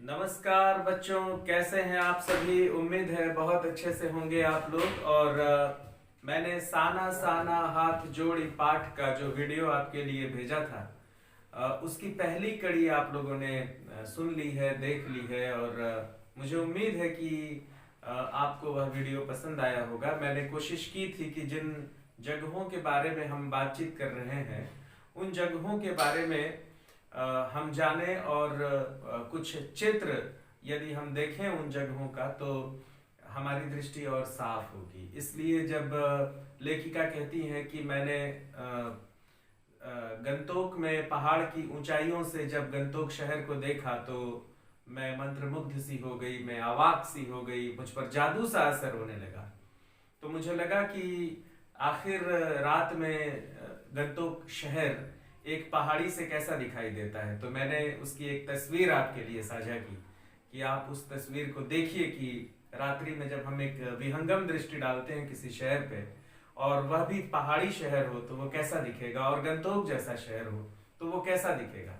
नमस्कार बच्चों, कैसे हैं आप सभी। उम्मीद है बहुत अच्छे से होंगे आप लोग। और मैंने साना साना हाथ जोड़ी पाठ का जो वीडियो आपके लिए भेजा था, उसकी पहली कड़ी आप लोगों ने सुन ली है, देख ली है। और मुझे उम्मीद है कि आपको वह वीडियो पसंद आया होगा। मैंने कोशिश की थी कि जिन जगहों के बारे में हम बातचीत कर रहे हैं, उन जगहों के बारे में हम जाने। और कुछ चित्र यदि हम देखें उन जगहों का, तो हमारी दृष्टि और साफ होगी। इसलिए जब लेखिका कहती है कि मैंने गंतोक में पहाड़ की ऊंचाइयों से जब गंतोक शहर को देखा, तो मैं मंत्रमुग्ध सी हो गई, मैं अवाक सी हो गई, मुझ पर जादू सा असर होने लगा। तो मुझे लगा कि आखिर रात में गंतोक शहर एक पहाड़ी से कैसा दिखाई देता है। तो मैंने उसकी एक तस्वीर आपके लिए साझा की कि आप उस तस्वीर को देखिए कि रात्रि में जब हम एक विहंगम दृष्टि डालते हैं किसी शहर पे, और वह भी पहाड़ी शहर हो, तो वो कैसा दिखेगा, और गंतोक जैसा शहर हो तो वो कैसा दिखेगा।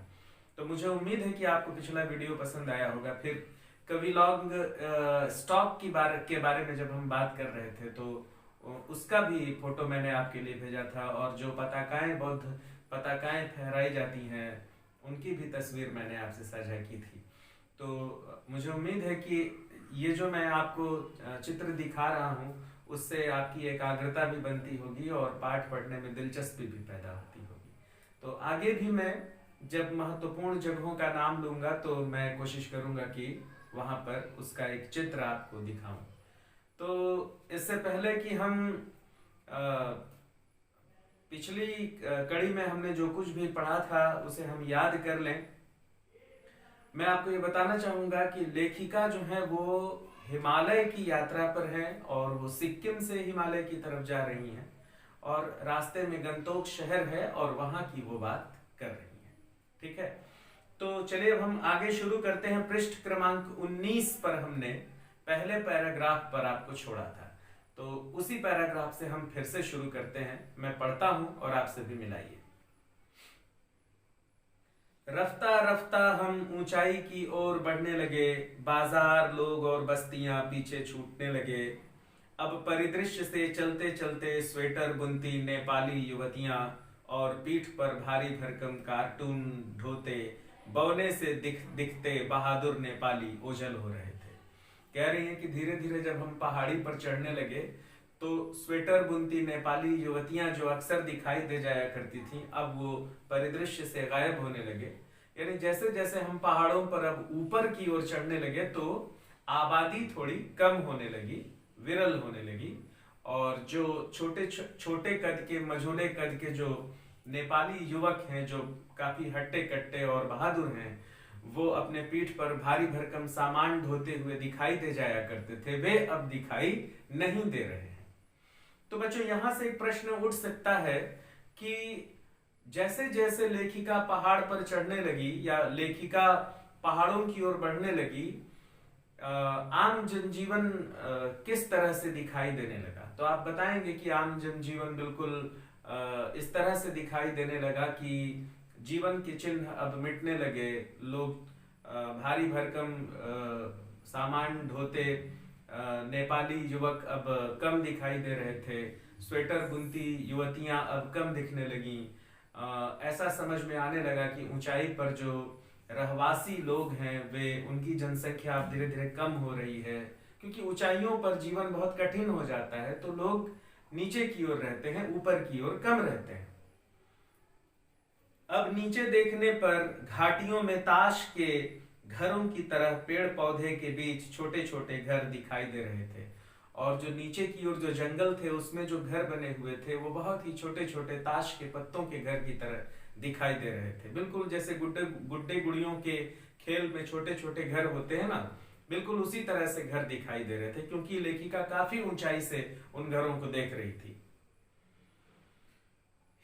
तो मुझे उम्मीद है कि आपको पिछला वीडियो पसंद आया होगा। फिर कविलॉन्ग स्टॉक के बारे में जब हम बात कर रहे थे, तो उसका भी फोटो मैंने आपके लिए भेजा था। और जो पताकाएं, बौद्ध पताकाएं फहराई जाती हैं, उनकी भी तस्वीर मैंने आपसे साझा की थी। तो मुझे उम्मीद है कि ये जो मैं आपको चित्र दिखा रहा हूँ, उससे आपकी एकाग्रता भी बनती होगी और पाठ पढ़ने में दिलचस्पी भी पैदा होती होगी। तो आगे भी मैं जब महत्वपूर्ण जगहों का नाम लूंगा, तो मैं कोशिश करूंगा कि वहां पर उसका एक चित्र आपको दिखाऊं। तो इससे पहले कि हम पिछली कड़ी में हमने जो कुछ भी पढ़ा था उसे हम याद कर लें, मैं आपको ये बताना चाहूंगा कि लेखिका जो है वो हिमालय की यात्रा पर है, और वो सिक्किम से हिमालय की तरफ जा रही हैं, और रास्ते में गंतोक शहर है और वहां की वो बात कर रही हैं। ठीक है, तो चलिए अब हम आगे शुरू करते हैं। पृष्ठ क्रमांक 19 पर हमने पहले पैराग्राफ पर आपको छोड़ा था, तो उसी पैराग्राफ से हम फिर से शुरू करते हैं। मैं पढ़ता हूं और आपसे भी मिलाइए। रफ्ता रफ्ता हम ऊंचाई की ओर बढ़ने लगे, बाजार, लोग और बस्तियां पीछे छूटने लगे। अब परिदृश्य से चलते चलते स्वेटर बुनती नेपाली युवतियां और पीठ पर भारी भरकम कार्टून ढोते बौने से दिखते बहादुर नेपाली ओझल हो रहे थे। कह रही हैं कि धीरे धीरे जब हम पहाड़ी पर चढ़ने लगे, तो स्वेटर बुनती नेपाली युवतियां जो अक्सर दिखाई दे जाया करती थीं, अब वो परिदृश्य से गायब होने लगे। यानी जैसे जैसे हम पहाड़ों पर अब ऊपर की ओर चढ़ने लगे, तो आबादी थोड़ी कम होने लगी, विरल होने लगी। और जो छोटे कद के, मझोले कद के जो नेपाली युवक हैं, जो काफी हट्टे कट्टे और बहादुर हैं, वो अपने पीठ पर भारी भरकम सामान ढोते हुए दिखाई दे जाया करते थे, वे अब दिखाई नहीं दे रहे हैं। तो बच्चों, यहां से एक प्रश्न उठ सकता है कि जैसे जैसे लेखिका पहाड़ पर चढ़ने लगी, या लेखिका पहाड़ों की ओर बढ़ने लगी, आम जनजीवन किस तरह से दिखाई देने लगा। तो आप बताएंगे कि आम जनजीवन बिल्कुल इस तरह से दिखाई देने लगा कि जीवन के चिन्ह अब मिटने लगे। लोग भारी भरकम सामान ढोते नेपाली युवक अब कम दिखाई दे रहे थे, स्वेटर बुनती युवतियां अब कम दिखने लगी। ऐसा समझ में आने लगा कि ऊंचाई पर जो रहवासी लोग हैं, वे उनकी जनसंख्या अब धीरे धीरे कम हो रही है, क्योंकि ऊंचाइयों पर जीवन बहुत कठिन हो जाता है। तो लोग नीचे की ओर रहते हैं, ऊपर की ओर कम रहते हैं। अब नीचे देखने पर घाटियों में ताश के घरों की तरह पेड़ पौधे के बीच छोटे छोटे घर दिखाई दे रहे थे। और जो नीचे की ओर जो जंगल थे, उसमें जो घर बने हुए थे, वो बहुत ही छोटे छोटे ताश के पत्तों के घर की तरह दिखाई दे रहे थे। बिल्कुल जैसे गुड्डे गुड्डे गुड़ियों के खेल में छोटे छोटे घर होते हैं ना, बिल्कुल उसी तरह से घर दिखाई दे रहे थे, क्योंकि लेखिका काफी ऊंचाई से उन घरों को देख रही थी।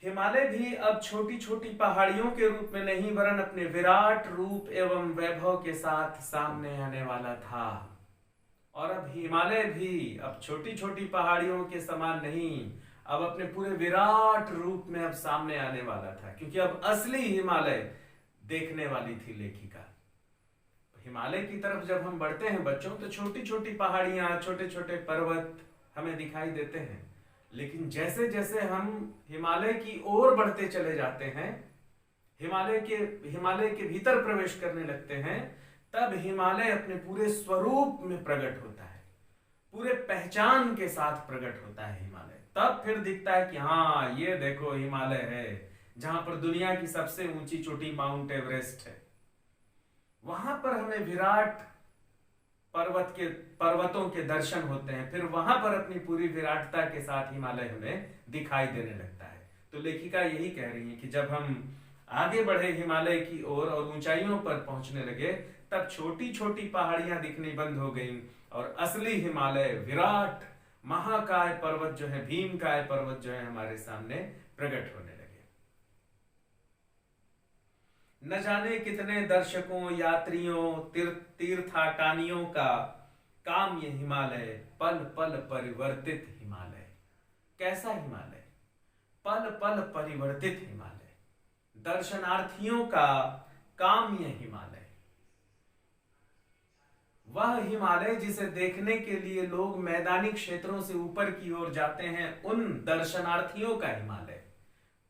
हिमालय भी अब छोटी छोटी पहाड़ियों के रूप में नहीं, वरन अपने विराट रूप एवं वैभव के साथ सामने आने वाला था। और अब हिमालय भी अब छोटी छोटी पहाड़ियों के समान नहीं, अब अपने पूरे विराट रूप में अब सामने आने वाला था, क्योंकि अब असली हिमालय देखने वाली थी लेखिका। हिमालय की तरफ जब हम बढ़ते हैं बच्चों, तो छोटी छोटी पहाड़ियां, छोटे छोटे पर्वत हमें दिखाई देते हैं। लेकिन जैसे जैसे हम हिमालय की ओर बढ़ते चले जाते हैं, हिमालय के भीतर प्रवेश करने लगते हैं, तब हिमालय अपने पूरे स्वरूप में प्रकट होता है, पूरे पहचान के साथ प्रकट होता है हिमालय। तब फिर दिखता है कि हाँ, ये देखो हिमालय है, जहां पर दुनिया की सबसे ऊंची चोटी माउंट एवरेस्ट है। वहां पर हमें विराट पर्वतों के दर्शन होते हैं। फिर वहां पर अपनी पूरी विराटता के साथ हिमालय हमें दिखाई देने लगता है। तो लेखिका यही कह रही है कि जब हम आगे बढ़े हिमालय की ओर और ऊंचाइयों पर पहुंचने लगे, तब छोटी छोटी पहाड़ियां दिखनी बंद हो गईं और असली हिमालय, विराट महाकाय पर्वत जो है, भीमकाय पर्वत जो है, हमारे सामने प्रकट होने लगे। न जाने कितने दर्शकों, यात्रियों, तीर्थाटानियों का काम ये हिमालय, पल पल परिवर्तित हिमालय। कैसा हिमालय? पल पल परिवर्तित हिमालय। दर्शनार्थियों का काम ये हिमालय, वह हिमालय जिसे देखने के लिए लोग मैदानी क्षेत्रों से ऊपर की ओर जाते हैं, उन दर्शनार्थियों का हिमालय,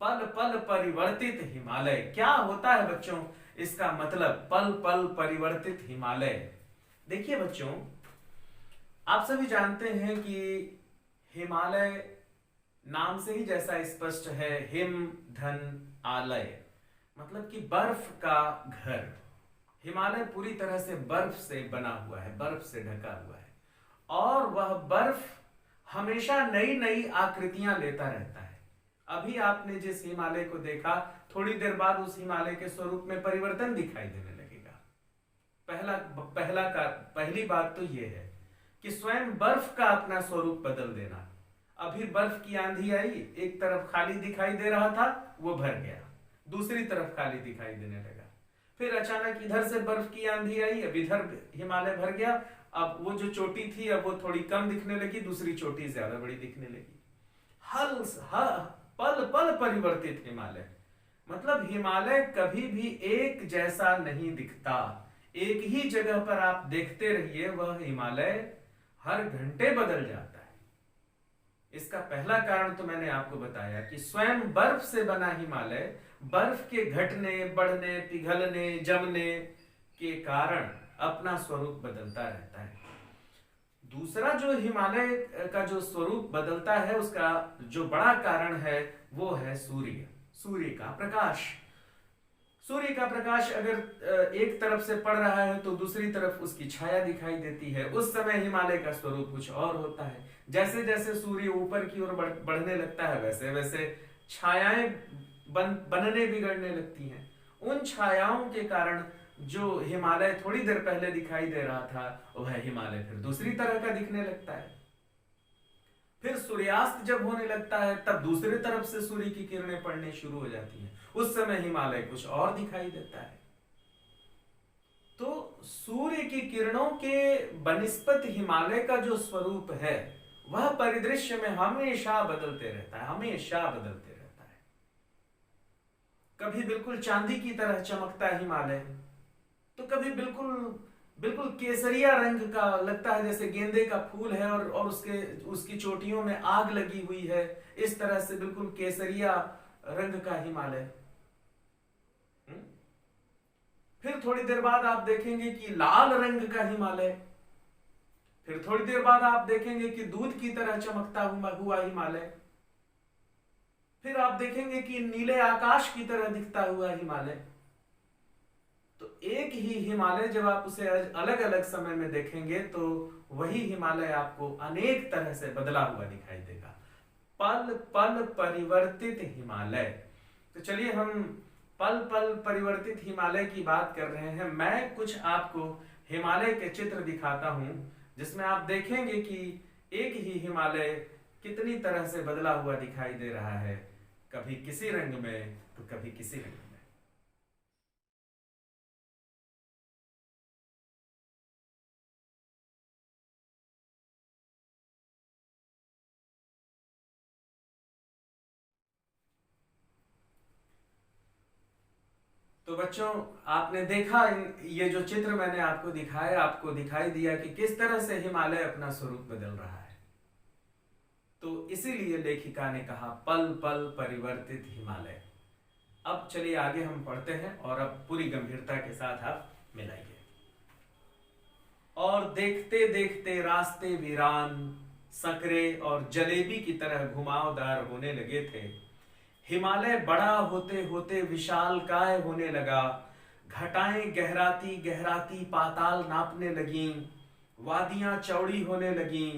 पल पल परिवर्तित हिमालय। क्या होता है बच्चों इसका मतलब, पल पल परिवर्तित हिमालय? देखिए बच्चों, आप सभी जानते हैं कि हिमालय नाम से ही जैसा स्पष्ट है, हिम धन आलय, मतलब कि बर्फ का घर। हिमालय पूरी तरह से बर्फ से बना हुआ है, बर्फ से ढका हुआ है, और वह बर्फ हमेशा नई नई आकृतियां लेता रहता है। अभी आपने जिस हिमालय को देखा, थोड़ी देर बाद उस हिमालय के स्वरूप में परिवर्तन दिखाई देने लगेगा। पहली बात तो यह है कि स्वयं बर्फ का अपना स्वरूप बदल देना। अभी बर्फ की आंधी आई, एक तरफ खाली दिखाई दे रहा था, वो भर गया, दूसरी तरफ खाली दिखाई देने लगा। फिर अचानक इधर से बर्फ की आंधी आई, अब इधर हिमालय भर गया। अब वो जो चोटी थी, अब वो थोड़ी कम दिखने लगी, दूसरी चोटी ज्यादा बड़ी दिखने लगी। पल पल परिवर्तित हिमालय, मतलब हिमालय कभी भी एक जैसा नहीं दिखता। एक ही जगह पर आप देखते रहिए, वह हिमालय हर घंटे बदल जाता है। इसका पहला कारण तो मैंने आपको बताया कि स्वयं बर्फ से बना हिमालय बर्फ के घटने, बढ़ने, पिघलने, जमने के कारण अपना स्वरूप बदलता रहता है। दूसरा जो हिमालय का जो स्वरूप बदलता है, उसका जो बड़ा कारण है वो है सूर्य, सूर्य का प्रकाश। सूर्य का प्रकाश अगर एक तरफ से पड़ रहा है तो दूसरी तरफ उसकी छाया दिखाई देती है। उस समय हिमालय का स्वरूप कुछ और होता है। जैसे जैसे सूर्य ऊपर की ओर बढ़ने लगता है, वैसे वैसे छायाएं बनने बिगड़ने लगती हैं। उन छायाओं के कारण जो हिमालय थोड़ी देर पहले दिखाई दे रहा था, वह हिमालय फिर दूसरी तरह का दिखने लगता है। फिर सूर्यास्त जब होने लगता है, तब दूसरी तरफ से सूर्य की किरणें पड़ने शुरू हो जाती हैं। उस समय हिमालय कुछ और दिखाई देता है। तो सूर्य की किरणों के बनिस्पत हिमालय का जो स्वरूप है, वह परिदृश्य में हमेशा बदलते रहता है, हमेशा बदलते रहता है। कभी बिल्कुल चांदी की तरह चमकता है हिमालय, तो कभी बिल्कुल बिल्कुल केसरिया रंग का लगता है, जैसे गेंदे का फूल है और उसकी चोटियों में आग लगी हुई है। इस तरह से बिल्कुल केसरिया रंग का हिमालय। फिर थोड़ी देर बाद आप देखेंगे कि लाल रंग का हिमालय। फिर थोड़ी देर बाद आप देखेंगे कि दूध की तरह चमकता हुआ हिमालय। फिर आप देखेंगे कि नीले आकाश की तरह दिखता हुआ हिमालय। तो एक ही हिमालय जब आप उसे अलग अलग समय में देखेंगे, तो वही हिमालय आपको अनेक तरह से बदला हुआ दिखाई देगा। पल पल परिवर्तित हिमालय। तो चलिए, हम पल पल परिवर्तित हिमालय की बात कर रहे हैं। मैं कुछ आपको हिमालय के चित्र दिखाता हूं, जिसमें आप देखेंगे कि एक ही हिमालय कितनी तरह से बदला हुआ दिखाई दे रहा है, कभी किसी रंग में तो कभी किसी रंग में। तो तो बच्चों आपने देखा ये जो चित्र मैंने आपको दिखाया, आपको दिखाई दिया कि किस तरह से हिमालय अपना स्वरूप बदल रहा है। तो इसीलिए लेखिका ने कहा पल पल परिवर्तित हिमालय। अब चलिए आगे हम पढ़ते हैं और अब पूरी गंभीरता के साथ आप मिलाइए। और देखते देखते रास्ते वीरान, सकरे और जलेबी की तरह घुमावदार होने लगे थे। हिमालय बड़ा होते होते विशालकाय होने लगा। घटाएं गहराती गहराती पाताल नापने लगीं। वादियां चौड़ी होने लगीं।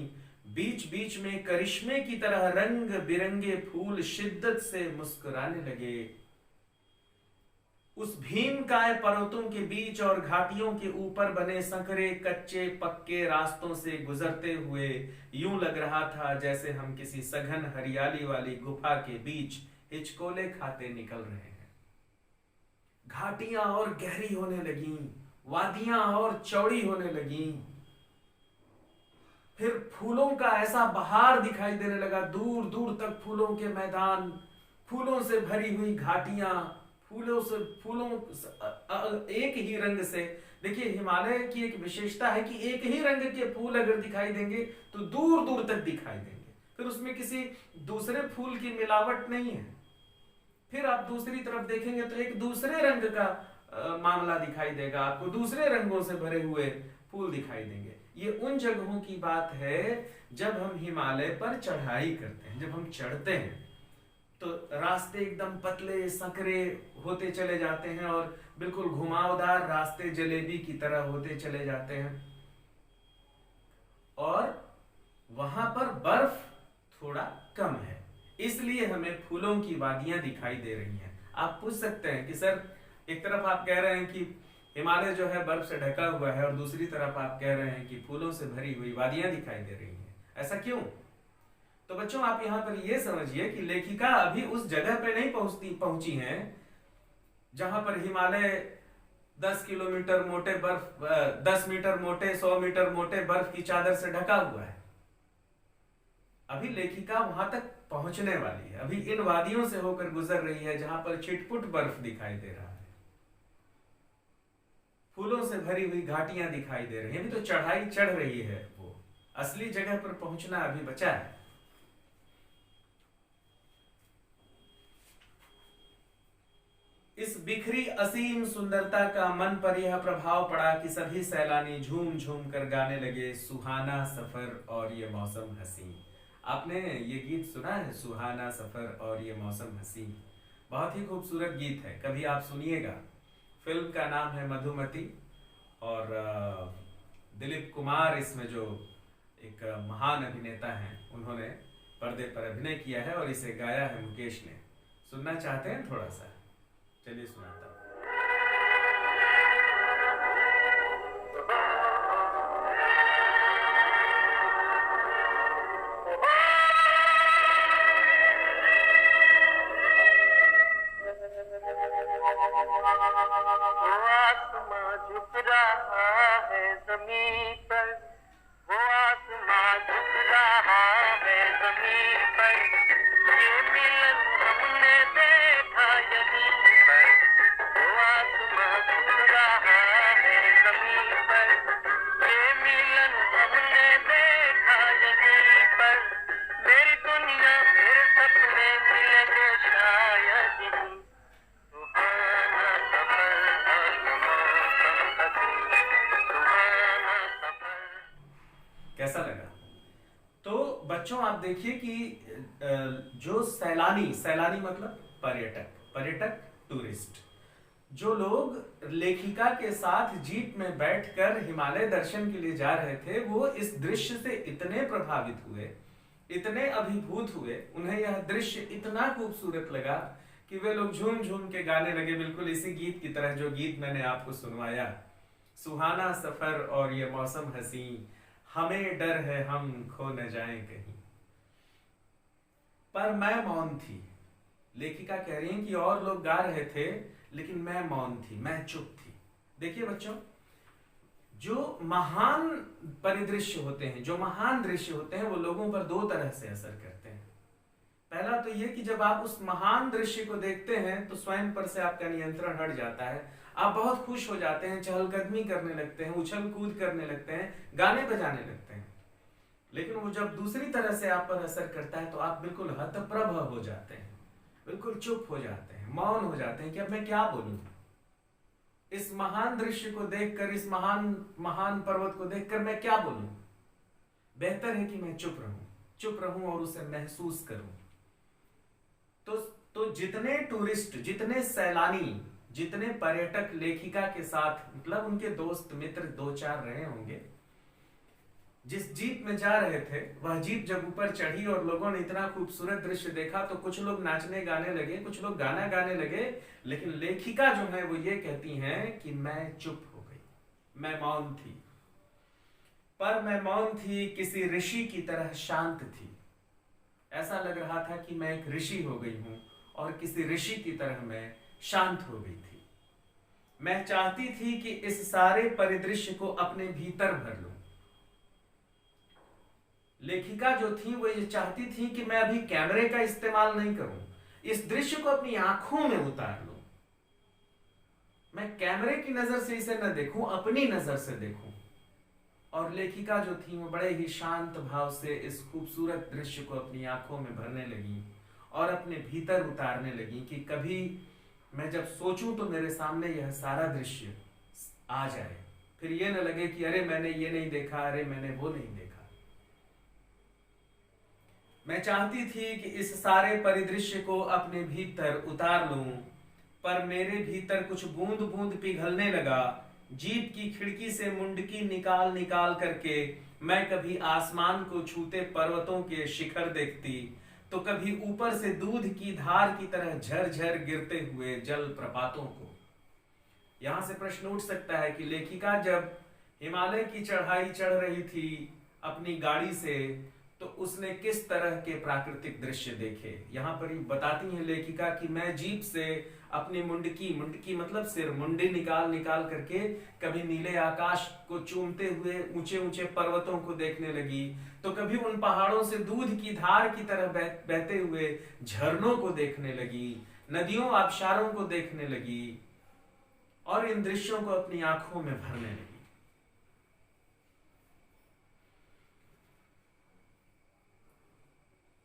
बीच बीच में करिश्मे की तरह रंग बिरंगे फूल शिद्दत से मुस्कुराने लगे। उस भीमकाय पर्वतों के बीच और घाटियों के ऊपर बने संकरे कच्चे पक्के रास्तों से गुजरते हुए यूं लग रहा था जैसे हम किसी सघन हरियाली वाली गुफा के बीच हिचकोले खाते निकल रहे हैं। घाटियां और गहरी होने लगीं, वादियां और चौड़ी होने लगीं। फिर फूलों का ऐसा बहार दिखाई देने लगा, दूर दूर तक फूलों के मैदान, फूलों से भरी हुई घाटियां, फूलों एक ही रंग से। देखिए हिमालय की एक विशेषता है कि एक ही रंग के फूल अगर दिखाई देंगे तो दूर दूर तक दिखाई देंगे, फिर उसमें किसी दूसरे फूल की मिलावट नहीं है। फिर आप दूसरी तरफ देखेंगे तो एक दूसरे रंग का मामला दिखाई देगा, आपको दूसरे रंगों से भरे हुए फूल दिखाई देंगे। ये उन जगहों की बात है जब हम हिमालय पर चढ़ाई करते हैं, जब हम चढ़ते हैं तो रास्ते एकदम पतले संकरे होते चले जाते हैं और बिल्कुल घुमावदार रास्ते जलेबी की तरह होते चले जाते हैं। और वहां पर बर्फ थोड़ा कम है, इसलिए हमें फूलों की वादियां दिखाई दे रही हैं। आप पूछ सकते हैं कि सर एक तरफ आप कह रहे हैं कि हिमालय जो है बर्फ से ढका हुआ है और दूसरी तरफ आप कह रहे हैं कि फूलों से भरी हुई वादियां दिखाई दे रही हैं, ऐसा क्यों? तो बच्चों आप यहां पर यह समझिए कि लेखिका अभी उस जगह पे नहीं पहुंची हैं जहां पर हिमालय 10 किलोमीटर मोटे बर्फ 10 मीटर मोटे 100 मीटर मोटे बर्फ की चादर से ढका हुआ है। अभी लेखिका वहां तक पहुंचने वाली है, अभी इन वादियों से होकर गुजर रही है जहां पर छिटपुट बर्फ दिखाई दे रहा है, फूलों से भरी हुई घाटियां दिखाई दे रही हैं। अभी तो चढ़ाई चढ़ रही है, वो असली जगह पर पहुंचना अभी बचा है। इस बिखरी असीम सुंदरता का मन पर यह प्रभाव पड़ा कि सभी सैलानी झूम झूम कर गाने लगे, सुहाना सफर और ये मौसम हसीन। आपने ये गीत सुना है, सुहाना सफर और ये मौसम हसीन? बहुत ही खूबसूरत गीत है, कभी आप सुनिएगा। फिल्म का नाम है मधुमती और दिलीप कुमार इसमें जो एक महान अभिनेता हैं उन्होंने पर्दे पर अभिनय किया है और इसे गाया है मुकेश ने। सुनना चाहते हैं थोड़ा सा? चलिए सुनाता हूं। कैसा लगा? तो बच्चों आप देखिए कि जो सैलानी मतलब पर्यटक टूरिस्ट, जो लोग लेखिका के साथ जीप में बैठकर हिमालय दर्शन के लिए जा रहे थे, वो इस दृश्य से इतने प्रभावित हुए, इतने अभिभूत हुए, उन्हें यह दृश्य इतना खूबसूरत लगा कि वे लोग झूम झूम के गाने लगे, बिल्कुल इसी गीत की तरह जो गीत मैंने आपको सुनवाया, सुहाना सफर और ये मौसम हसीन, हमें डर है हम खो न जाएं कहीं। पर मैं मौन थी। लेखिका कह रही है कि और लोग गा रहे थे लेकिन मैं मौन थी, मैं चुप थी। देखिए बच्चों, जो महान परिदृश्य होते हैं, जो महान दृश्य होते हैं, वो लोगों पर दो तरह से असर करते हैं। पहला तो ये कि जब आप उस महान दृश्य को देखते हैं तो स्वयं पर से आपका नियंत्रण हट जाता है। आप बहुत खुश हो जाते हैं, चहलकदमी करने लगते हैं, उछल कूद करने लगते हैं, गाने बजाने लगते हैं। लेकिन वो जब दूसरी तरह से आप पर असर करता है तो आप बिल्कुल हतप्रभ हो जाते हैं, बिल्कुल चुप हो जाते हैं, मौन हो जाते हैं कि अब मैं क्या बोलूं। इस महान दृश्य को देखकर, इस महान महान पर्वत को देखकर मैं क्या बोलूं। बेहतर है कि मैं चुप रहूं और उसे महसूस करूं। तो जितने टूरिस्ट, जितने सैलानी, जितने पर्यटक लेखिका के साथ, मतलब उनके दोस्त मित्र दो चार रहे होंगे, जिस जीप में जा रहे थे, वह जीप जब ऊपर चढ़ी और लोगों ने इतना खूबसूरत दृश्य देखा तो कुछ लोग नाचने गाने लगे, कुछ लोग गाना गाने लगे। लेकिन लेखिका जो है वो ये कहती हैं कि मैं चुप हो गई, मैं मौन थी। पर मैं मौन थी, किसी ऋषि की तरह शांत थी। ऐसा लग रहा था कि मैं एक ऋषि हो गई हूं और किसी ऋषि की तरह मैं शांत हो गई थी। मैं चाहती थी कि इस सारे परिदृश्य को अपने भीतर भर लूं। लेखिका जो थी वो ये चाहती थी कि मैं अभी कैमरे का इस्तेमाल नहीं करूं, इस दृश्य को अपनी आंखों में उतार लूं। मैं कैमरे की नजर से इसे न देखूं, अपनी नजर से देखूं। और लेखिका जो थी वो बड़े ही शांत भाव से इस खूबसूरत दृश्य को अपनी आंखों में भरने लगी और अपने भीतर उतारने लगी कि कभी मैं जब सोचूं तो मेरे सामने यह सारा दृश्य आ जाए, फिर ये न लगे कि अरे मैंने ये नहीं देखा, अरे मैंने वो नहीं देखा। मैं चाहती थी कि इस सारे परिदृश्य को अपने भीतर उतार लूं, पर मेरे भीतर कुछ बूंद बूंद पिघलने लगा। जीप की खिड़की से मुंडकी निकाल निकाल करके मैं कभी आसमान को छूते पर्वतों के शिखर देखती, तो कभी ऊपर से दूध की धार की तरह झरझर गिरते हुए जल प्रपातों को। यहां से प्रश्न उठ सकता है कि लेखिका जब हिमालय की चढ़ाई चढ़ रही थी अपनी गाड़ी से, तो उसने किस तरह के प्राकृतिक दृश्य देखे। यहाँ पर ही बताती है लेखिका कि मैं जीप से अपनी मुंडकी मतलब सिर, मुंडी निकाल निकाल करके कभी नीले आकाश को चूमते हुए ऊंचे ऊंचे पर्वतों को देखने लगी, तो कभी उन पहाड़ों से दूध की धार की तरह बहते हुए झरनों को देखने लगी, नदियों आबशारों को देखने लगी और इन दृश्यों को अपनी आंखों में भरने लगी।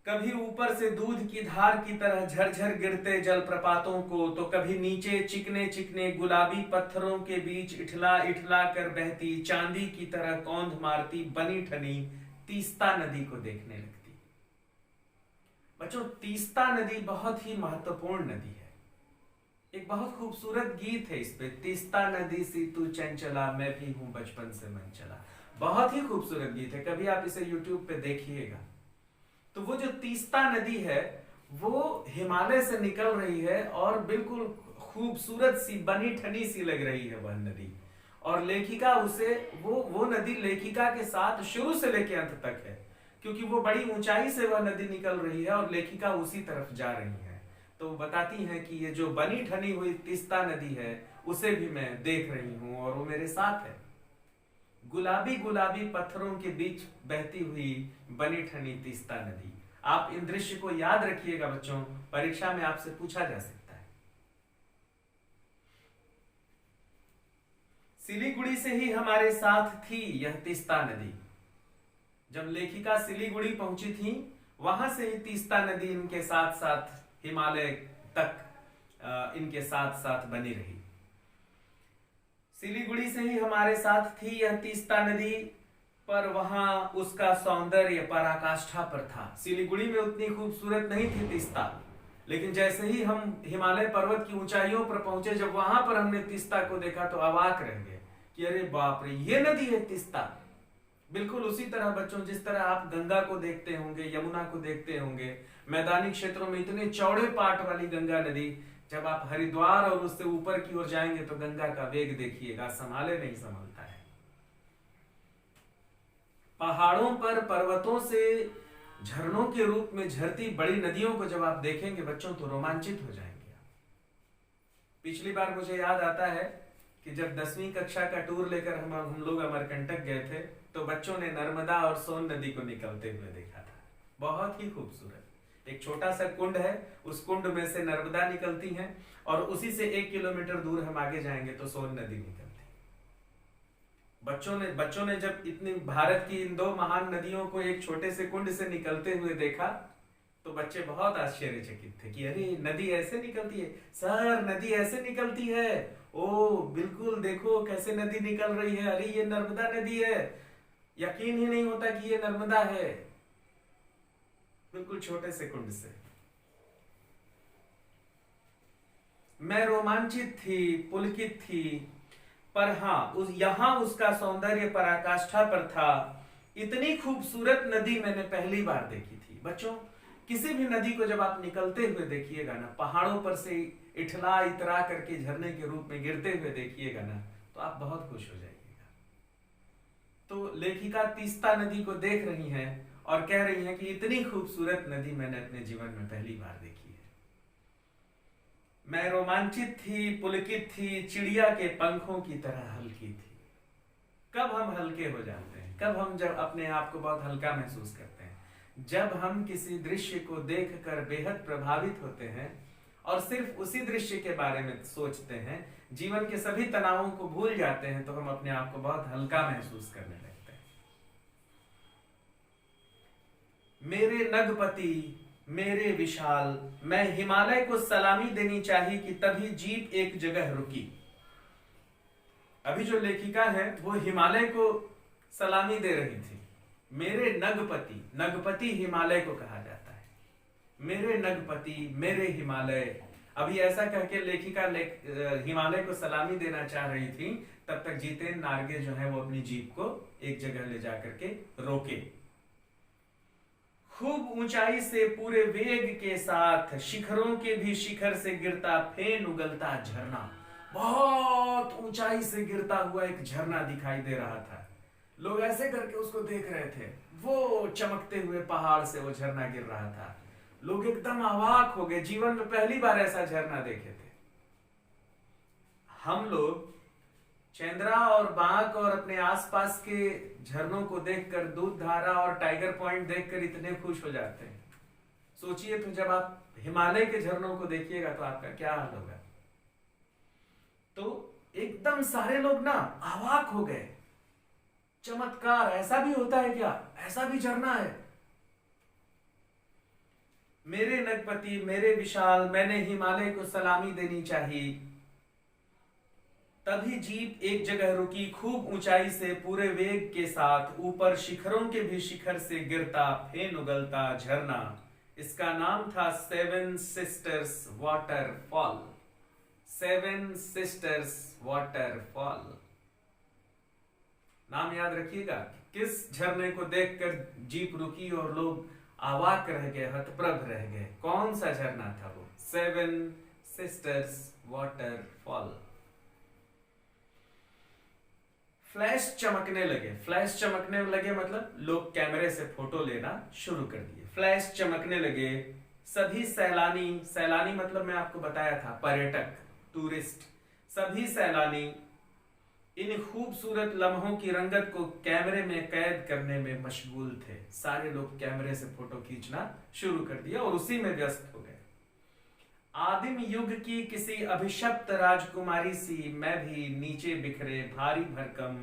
कभी ऊपर से दूध की धार की तरह झरझर गिरते जलप्रपातों को, तो कभी नीचे चिकने चिकने गुलाबी पत्थरों के बीच इठला इठला कर बहती चांदी की तरह कौंध मारती बनी ठनी तीस्ता नदी को देखने लगती। बच्चों, तीस्ता नदी बहुत ही महत्वपूर्ण नदी है। एक बहुत खूबसूरत गीत है इस पे, तीस्ता नदी सी तू चंचला, मैं भी हूं बचपन से मन चला। बहुत ही खूबसूरत गीत है, कभी आप इसे YouTube पे देखिएगा। तो वो जो तीस्ता नदी है वो हिमालय से निकल रही है और बिल्कुल खूबसूरत सी बनी ठनी सी लग रही है वह नदी। और लेखिका उसे वो नदी लेखिका के साथ शुरू से लेकर अंत तक है, क्योंकि वो बड़ी ऊंचाई से वह नदी निकल रही है और लेखिका उसी तरफ जा रही है। तो बताती हैं कि ये जो बनी ठनी हुई तीस्ता नदी है उसे भी मैं देख रही हूं और वो मेरे साथ है। गुलाबी गुलाबी पत्थरों के बीच बहती हुई बनी ठनी तीस्ता नदी। आप इन दृश्य को याद रखिएगा बच्चों, परीक्षा में आपसे पूछा जा सकता है। सिलीगुड़ी से ही हमारे साथ थी यह तीस्ता नदी। जब लेखिका सिलीगुड़ी पहुंची थी वहां से ही तीस्ता नदी इनके साथ साथ हिमालय तक इनके साथ साथ बनी रही। सिलीगुड़ी से ही हमारे साथ थी यह तीस्ता नदी, पर वहां उसका सौंदर्य पराकाष्ठा पर था। सिलीगुड़ी में उतनी खूबसूरत नहीं थी तीस्ता, लेकिन जैसे ही हम हिमालय पर्वत की ऊंचाइयों पर पहुंचे, जब वहां पर हमने तीस्ता को देखा तो अवाक रह गए कि अरे बाप रे, ये नदी है तीस्ता। बिल्कुल उसी तरह बच्चों, जिस तरह आप गंगा को देखते होंगे, यमुना को देखते होंगे, मैदानी क्षेत्रों में इतने चौड़े पाट वाली गंगा नदी, जब आप हरिद्वार और उससे ऊपर की ओर जाएंगे तो गंगा का वेग देखिएगा, संभाले नहीं संभलता है। पहाड़ों पर पर्वतों से झरनों के रूप में झरती बड़ी नदियों को जब आप देखेंगे बच्चों तो रोमांचित हो जाएंगे। पिछली बार मुझे याद आता है कि जब 10वीं कक्षा का टूर लेकर हम लोग अमरकंटक गए थे तो बच्चों ने नर्मदा और सोन नदी को निकलते हुए देखा था। बहुत ही खूबसूरत, एक छोटा सा कुंड है, उस कुंड में से नर्मदा निकलती हैं और उसी से 1 किलोमीटर दूर हम आगे जाएंगे तो सोन नदी निकलती है। बच्चों ने जब इतनी भारत की इन 2 महान नदियों को एक छोटे से कुंड से निकलते हुए देखा तो बच्चे बहुत आश्चर्यचकित थे कि अरे नदी ऐसे निकलती है सर, नदी ऐसे निकलती है, ओ बिल्कुल देखो कैसे नदी निकल रही है, अरे ये नर्मदा नदी है, यकीन ही नहीं होता कि ये नर्मदा है, बिल्कुल छोटे से कुंड से। मैं रोमांचित थी, पुलकित थी, पर हाँ यहां उसका सौंदर्य पराकाष्ठा पर था। इतनी खूबसूरत नदी मैंने पहली बार देखी थी। बच्चों, किसी भी नदी को जब आप निकलते हुए देखिएगा ना, पहाड़ों पर से इठला इतरा करके झरने के रूप में गिरते हुए देखिएगा ना, तो आप बहुत खुश हो जाइएगा। तो लेखिका तीस्ता नदी को देख रही हैं और कह रही हैं कि इतनी खूबसूरत नदी मैंने अपने जीवन में पहली बार देखी है। मैं रोमांचित थी, पुलकित थी, चिड़िया के पंखों की तरह हल्की थी। कब हम हल्के हो जाते हैं? कब हम जब अपने आप को बहुत हल्का महसूस करते हैं? जब हम किसी दृश्य को देखकर बेहद प्रभावित होते हैं और सिर्फ उसी दृश्य के बारे में सोचते हैं, जीवन के सभी तनावों को भूल जाते हैं, तो हम अपने आप को बहुत हल्का महसूस करने लगते हैं। मेरे नगपति, मेरे विशाल, मैं हिमालय को सलामी देनी चाहिए कि तभी जीप एक जगह रुकी। अभी जो लेखिका है वो हिमालय को सलामी दे रही थी। मेरे नगपति, नगपति हिमालय को कहा जाता है। मेरे नगपति, मेरे हिमालय। अभी ऐसा कह के लेखिका हिमालय को सलामी देना चाह रही थी, तब तक जितेन नार्गे जो है वो अपनी जीप को एक जगह ले जाकर के रोके। खूब ऊंचाई से पूरे वेग के साथ शिखरों के भी शिखर से गिरता फेन उगलता झरना। बहुत ऊंचाई से गिरता हुआ एक झरना दिखाई दे रहा था। लोग ऐसे करके उसको देख रहे थे, वो चमकते हुए पहाड़ से वो झरना गिर रहा था। लोग एकदम अवाक हो गए, जीवन में पहली बार ऐसा झरना देखे थे। हम लोग चंद्रा और बांक और अपने आसपास के झरनों को देखकर, दूध धारा और टाइगर पॉइंट देखकर इतने खुश हो जाते हैं। सोचिए तो जब आप हिमालय के झरनों को देखिएगा तो आपका क्या हाल होगा। तो एकदम सारे लोग ना अवाक हो गए। चमत्कार, ऐसा भी होता है क्या? ऐसा भी झरना है? मेरे नगपति, मेरे विशाल, मैंने हिमालय को सलामी देनी चाहिए। तभी जीप एक जगह रुकी। खूब ऊंचाई से पूरे वेग के साथ ऊपर शिखरों के भी शिखर से गिरता फेन उगलता झरना। इसका नाम था 7 सिस्टर्स वाटरफॉल। 7 sisters waterfall. नाम याद रखिएगा। किस झरने को देखकर जीप रुकी और लोग अवाक रह गए, हतप्रभ रह गए? कौन सा झरना था वो? 7 सिस्टर्स वाटरफॉल। फ्लैश चमकने लगे। फ्लैश चमकने लगे मतलब लोग कैमरे से फोटो लेना शुरू कर दिए। फ्लैश चमकने लगे। सभी सैलानी, सैलानी मतलब मैं आपको बताया था पर्यटक, टूरिस्ट, सभी सैलानी इन खूबसूरत लम्हों की रंगत को कैमरे में कैद करने में मशगूल थे। सारे लोग कैमरे से फोटो खींचना शुरू कर दिया और उसी में व्यस्त हो गए। आदिम युग की किसी अभिशप्त राजकुमारी सी मैं भी नीचे बिखरे भारी भरकम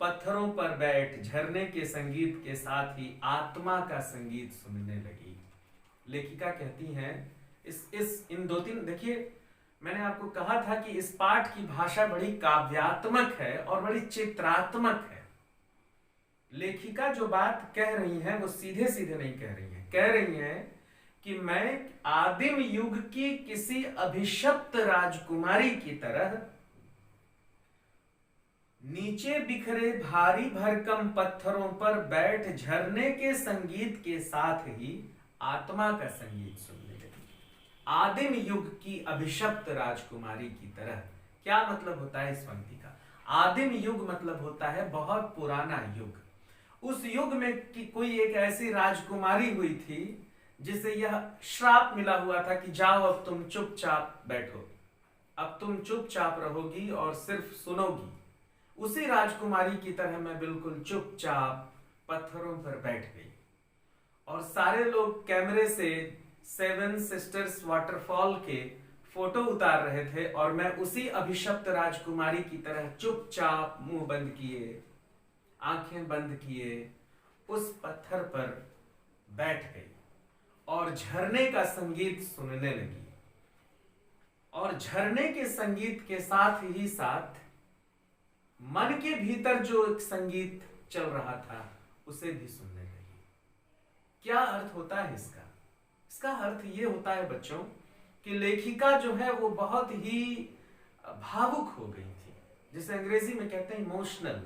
पत्थरों पर बैठ झरने के संगीत के साथ ही आत्मा का संगीत सुनने लगी। लेखिका कहती हैं इन 2-3 देखिए, मैंने आपको कहा था कि इस पाठ की भाषा बड़ी काव्यात्मक है और बड़ी चित्रात्मक है। लेखिका जो बात कह रही है वो सीधे सीधे नहीं कह रही है। कह रही है कि मैं आदिम युग की किसी अभिशप्त राजकुमारी की तरह नीचे बिखरे भारी भरकम पत्थरों पर बैठ झरने के संगीत के साथ ही आत्मा का संगीत सुनने लगी। आदिम युग की अभिशप्त राजकुमारी की तरह। क्या मतलब होता है इस पंक्ति का? आदिम युग मतलब होता है बहुत पुराना युग। उस युग में कि कोई एक ऐसी राजकुमारी हुई थी जिसे यह श्राप मिला हुआ था कि जाओ अब तुम चुपचाप बैठो, अब तुम चुपचाप रहोगी और सिर्फ सुनोगी। उसी राजकुमारी की तरह मैं बिल्कुल चुपचाप पत्थरों पर बैठ गई और सारे लोग कैमरे से सेवन सिस्टर्स वाटरफॉल के फोटो उतार रहे थे और मैं उसी अभिशप्त राजकुमारी की तरह चुपचाप मुंह बंद किए, आंखें बंद किए उस पत्थर पर बैठ गई और झरने का संगीत सुनने लगी। और झरने के संगीत के साथ ही साथ मन के भीतर जो एक संगीत चल रहा था उसे भी सुनने लगी। क्या अर्थ होता है इसका? इसका अर्थ ये होता है बच्चों कि लेखिका जो है वो बहुत ही भावुक हो गई थी, जिसे अंग्रेजी में कहते हैं इमोशनल,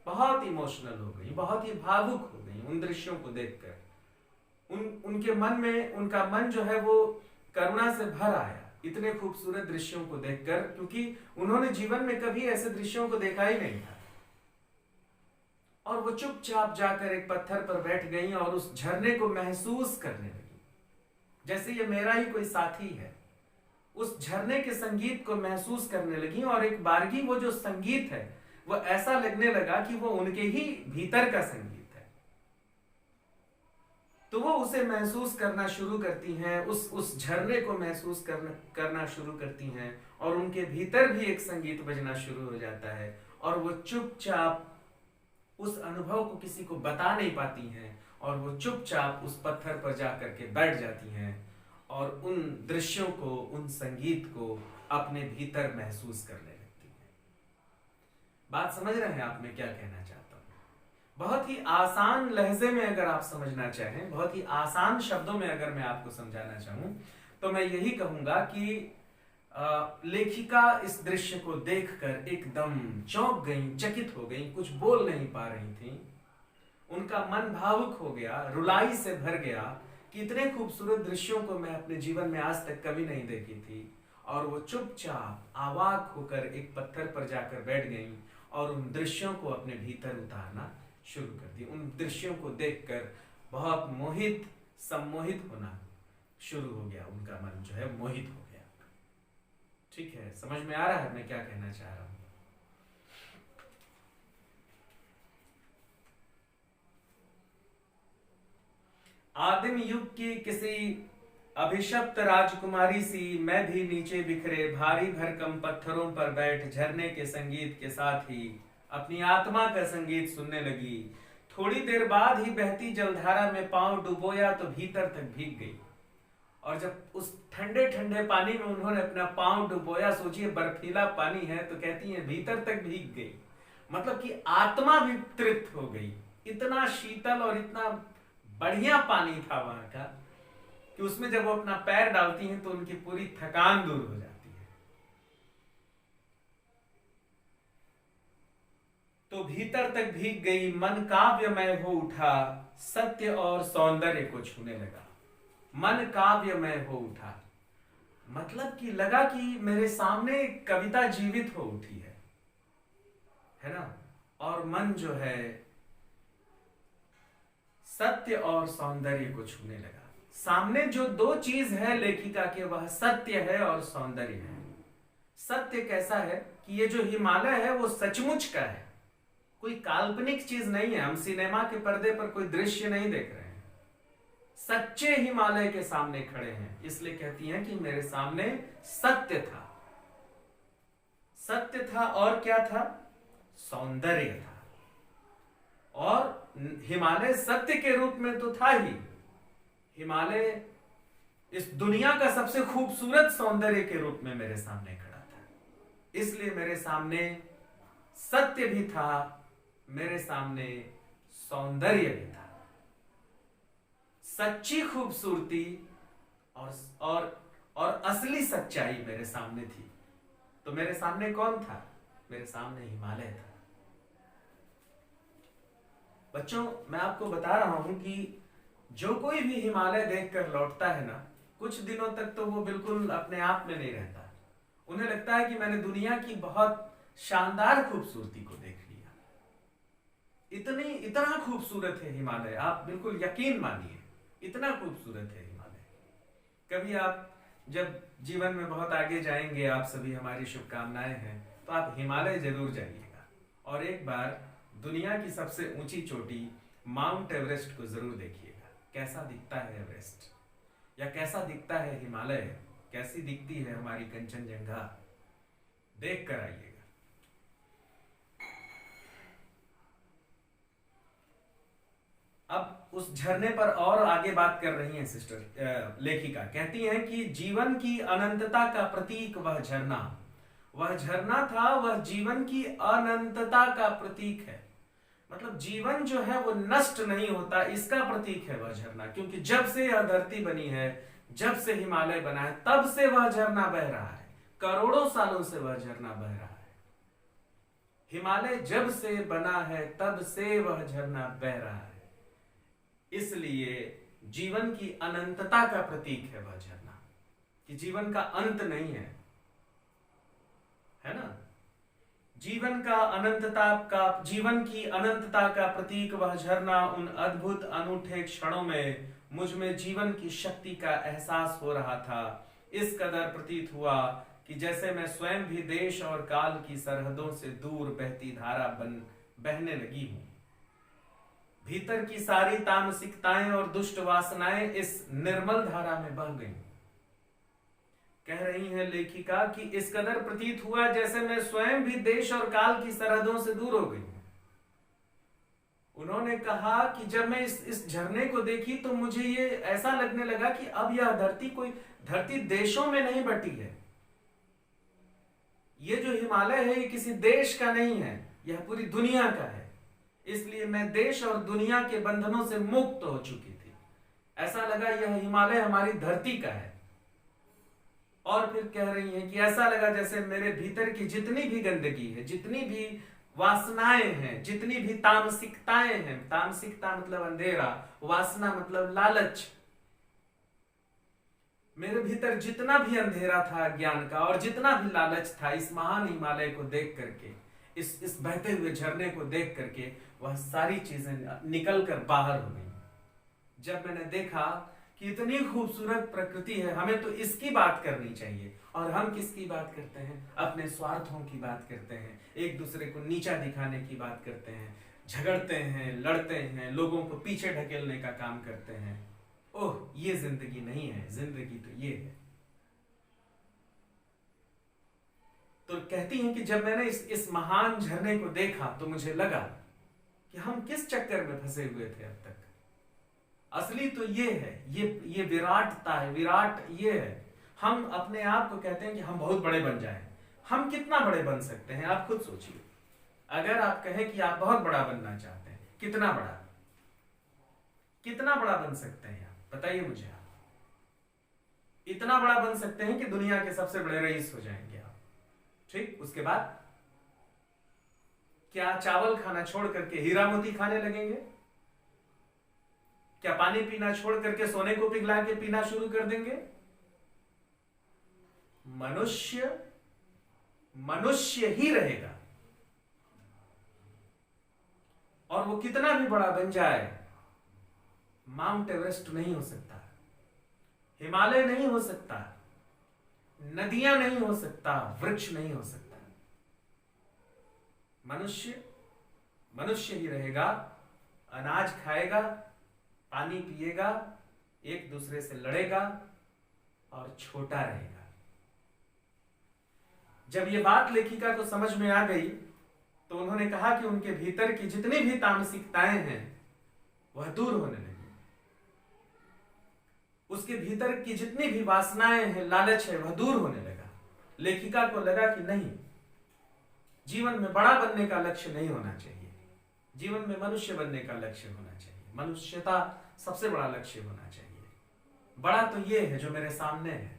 बहुत इमोशनल हो गई, बहुत ही भावुक हो गई उन दृश्यों को देखकर। उनके मन में, उनका मन जो है वो करुणा से भर आया इतने खूबसूरत दृश्यों को देखकर, क्योंकि उन्होंने जीवन में कभी ऐसे दृश्यों को देखा ही नहीं था। और वो चुपचाप जाकर एक पत्थर पर बैठ गई और उस झरने को महसूस करने लगी, जैसे ये मेरा ही कोई साथी है। उस झरने के संगीत को महसूस करने लगी और एक बारगी वो जो संगीत है वो ऐसा लगने लगा कि वो उनके ही भीतर का संगीत है। तो वो उसे महसूस करना शुरू करती हैं, उस झरने को महसूस करना शुरू करती हैं और उनके भीतर भी एक संगीत बजना शुरू हो जाता है और वो चुपचाप उस अनुभव को किसी को बता नहीं पाती हैं और वो चुपचाप उस पत्थर पर जाकर के बैठ जाती हैं और उन दृश्यों को, उन संगीत को अपने भीतर महसूस करने लगती हैं। बात समझ रहे हैं आप मैं क्या कहना चाहता हूं? बहुत ही आसान लहजे में अगर आप समझना चाहें, बहुत ही आसान शब्दों में अगर मैं आपको समझाना चाहूं तो मैं यही कहूंगा कि लेखिका इस दृश्य को देखकर एकदम चौंक गई, चकित हो गई, कुछ बोल नहीं पा रही थी। उनका मन भावुक हो गया, रुलाई से भर गया कि इतने खूबसूरत दृश्यों को मैं अपने जीवन में आज तक कभी नहीं देखी थी। और वो चुपचाप अवाक होकर एक पत्थर पर जाकर बैठ गई और उन दृश्यों को अपने भीतर उतारना शुरू कर दी। उन दृश्यों को देखकर बहुत मोहित, सम्मोहित होना शुरू हो गया, उनका मन जो है मोहित हो गया। ठीक है, समझ में आ रहा है मैं क्या कहना चाह रहा हूं? आदिम युग की किसी अभिशप्त राजकुमारी सी मैं भी नीचे बिखरे भारी भरकम पत्थरों पर बैठ झरने के संगीत के साथ ही अपनी आत्मा का संगीत सुनने लगी। थोड़ी देर बाद ही बहती जलधारा में पांव डुबोया तो भीतर तक भीग गई। और जब उस ठंडे ठंडे पानी में उन्होंने अपना पांव डुबोया, सोचिए बर्फीला पानी है, तो कहती है भीतर तक भीग गई, मतलब कि आत्मा भी तृप्त हो गई। इतना शीतल और इतना बढ़िया पानी था वहां का कि उसमें जब वो अपना पैर डालती हैं तो उनकी पूरी थकान दूर हो जाती है। तो भीतर तक भीग गई, मन काव्यमय हो उठा, सत्य और सौंदर्य को छूने लगा। मन काव्यमय हो उठा मतलब कि लगा कि मेरे सामने कविता जीवित हो उठी है ना। और मन जो है सत्य और सौंदर्य को छूने लगा। सामने जो दो चीज है लेखिका के, वह सत्य है और सौंदर्य है। सत्य कैसा है कि ये जो हिमालय है वो सचमुच का है, कोई काल्पनिक चीज नहीं है। हम सिनेमा के पर्दे पर कोई दृश्य नहीं देख रहे हैं, सच्चे हिमालय के सामने खड़े हैं। इसलिए कहती हैं कि मेरे सामने सत्य था। सत्य था और क्या था? सौंदर्य था। और हिमालय सत्य के रूप में तो था ही, हिमालय इस दुनिया का सबसे खूबसूरत सौंदर्य के रूप में मेरे सामने खड़ा था। इसलिए मेरे सामने सत्य भी था, मेरे सामने सौंदर्य भी था। सच्ची खूबसूरती और असली सच्चाई मेरे सामने थी। तो मेरे सामने कौन था? मेरे सामने हिमालय था। बच्चों, मैं आपको बता रहा हूं कि जो कोई भी हिमालय देखकर लौटता है ना, कुछ दिनों तक तो वो बिल्कुल अपने आप में नहीं रहता। उन्हें लगता है कि मैंने दुनिया की बहुत शानदार खूबसूरती को देख लिया। इतना खूबसूरत है हिमालय, आप बिल्कुल यकीन मानिए, इतना खूबसूरत है हिमालय। कभी आप जब जीवन में बहुत आगे जाएंगे, आप सभी, हमारी शुभकामनाएं हैं, तो आप हिमालय जरूर जाइएगा और एक बार दुनिया की सबसे ऊंची चोटी माउंट एवरेस्ट को जरूर देखिएगा। कैसा दिखता है एवरेस्ट? या कैसा दिखता है हिमालय, कैसी दिखती है हमारी कंचनजंगा, देख कर आइएगा। अब उस झरने पर और आगे बात कर रही हैं सिस्टर लेखिका, कहती हैं कि जीवन की अनंतता का प्रतीक वह झरना था, वह जीवन की अनंतता का प्रतीक है। मतलब जीवन जो है वो नष्ट नहीं होता, इसका प्रतीक है वह झरना। क्योंकि जब से यह धरती बनी है, जब से हिमालय बना है, तब से वह झरना बह रहा है, करोड़ों सालों से वह झरना बह रहा है। हिमालय जब से बना है तब से वह झरना बह रहा है, इसलिए जीवन की अनंतता का प्रतीक है वह झरना, कि जीवन का अंत नहीं है ना। जीवन की अनंतता का प्रतीक वह झरना, उन अद्भुत अनूठे क्षणों में मुझ में जीवन की शक्ति का एहसास हो रहा था। इस कदर प्रतीत हुआ कि जैसे मैं स्वयं भी देश और काल की सरहदों से दूर बहती धारा बहने लगी हूं। भीतर की सारी तामसिकताएं और दुष्ट वासनाएं इस निर्मल धारा में बह गईं। कह रही हैं लेखिका कि इस कदर प्रतीत हुआ जैसे मैं स्वयं भी देश और काल की सरहदों से दूर हो गई। उन्होंने कहा कि जब मैं इस झरने को देखी तो मुझे ये ऐसा लगने लगा कि अब यह धरती देशों में नहीं बटी है। ये जो हिमालय है ये किसी देश का नहीं है, यह पूरी दुनिया का है। इसलिए मैं देश और दुनिया के बंधनों से मुक्त हो चुकी थी। ऐसा लगा यह हिमालय हमारी धरती का है। और फिर कह रही हैं कि ऐसा लगा जैसे मेरे भीतर की जितनी भी गंदगी है, जितनी भी वासनाएं हैं, जितनी भी तामसिकताएं हैं, तामसिकता मतलब अंधेरा, वासना मतलब लालच, मेरे भीतर जितना भी अंधेरा था ज्ञान का और जितना भी लालच था, इस महान हिमालय को देख करके, इस बहते हुए झरने को देख करके वह सारी चीजें निकल कर बाहर हो गई। जब मैंने देखा कि इतनी खूबसूरत प्रकृति है, हमें तो इसकी बात करनी चाहिए, और हम किसकी बात करते हैं? अपने स्वार्थों की बात करते हैं, एक दूसरे को नीचा दिखाने की बात करते हैं, झगड़ते हैं, लड़ते हैं, लोगों को पीछे ढकेलने का काम करते हैं। ओह, ये जिंदगी नहीं है, जिंदगी तो ये है। तो कहती हैं कि जब मैंने इस महान झरने को देखा तो मुझे लगा कि हम किस चक्कर में फंसे हुए थे अब तक। असली तो ये है, ये विराटता है, विराट ये है। हम अपने आप को कहते हैं कि हम बहुत बड़े बन जाएं। हम कितना बड़े बन सकते हैं आप खुद सोचिए। अगर आप कहें कि आप बहुत बड़ा बनना चाहते हैं, कितना बड़ा बन सकते हैं आप बताइए मुझे। आप इतना बड़ा बन सकते हैं कि दुनिया के सबसे बड़े रईस हो जाएंगे आप। ठीक, उसके बाद क्या चावल खाना छोड़ करके हीरा मोती खाने लगेंगे? क्या पानी पीना छोड़ करके सोने को पिघला के पीना शुरू कर देंगे? मनुष्य ही रहेगा, और वो कितना भी बड़ा बन जाए, माउंट एवरेस्ट नहीं हो सकता, हिमालय नहीं हो सकता, नदियां नहीं हो सकता, वृक्ष नहीं हो सकता। मनुष्य ही रहेगा, अनाज खाएगा, पानी पिएगा, एक दूसरे से लड़ेगा और छोटा रहेगा। जब ये बात लेखिका को समझ में आ गई तो उन्होंने कहा कि उनके भीतर की जितनी भी तामसिकताएं हैं वह दूर होने लगी। उसके भीतर की जितनी भी वासनाएं हैं, लालच है, वह दूर होने लगा। लेखिका को लगा कि नहीं, जीवन में बड़ा बनने का लक्ष्य नहीं होना चाहिए, जीवन में मनुष्य बनने का लक्ष्य होना चाहिए, मनुष्यता सबसे बड़ा लक्ष्य होना चाहिए। बड़ा तो ये है जो मेरे सामने है,